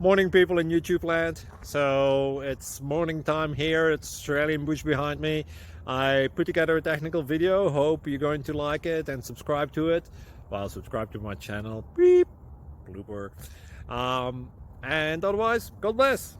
Morning, people in YouTube land. So it's morning time here. It's Australian bush behind me. I put together a technical video. Hope you're going to like it and subscribe to it. Well, subscribe to my channel. Beep. Blooper. And otherwise, God bless.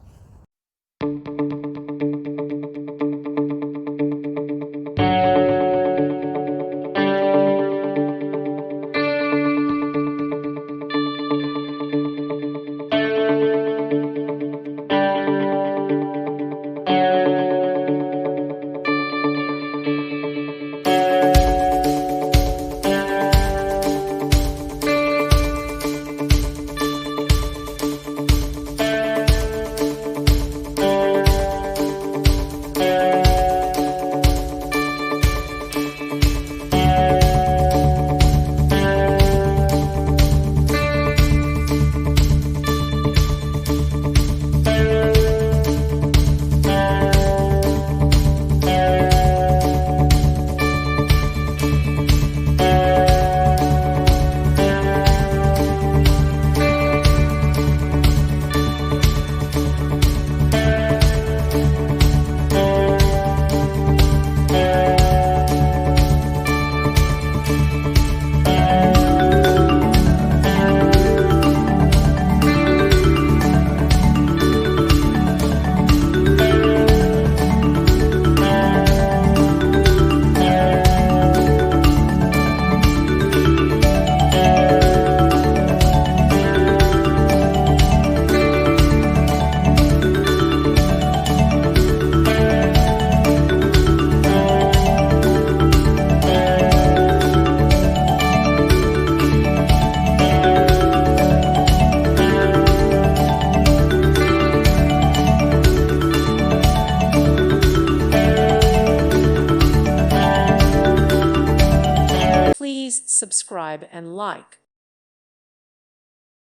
Please subscribe and like.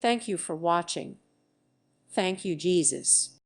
Thank you for watching. Thank you, Jesus.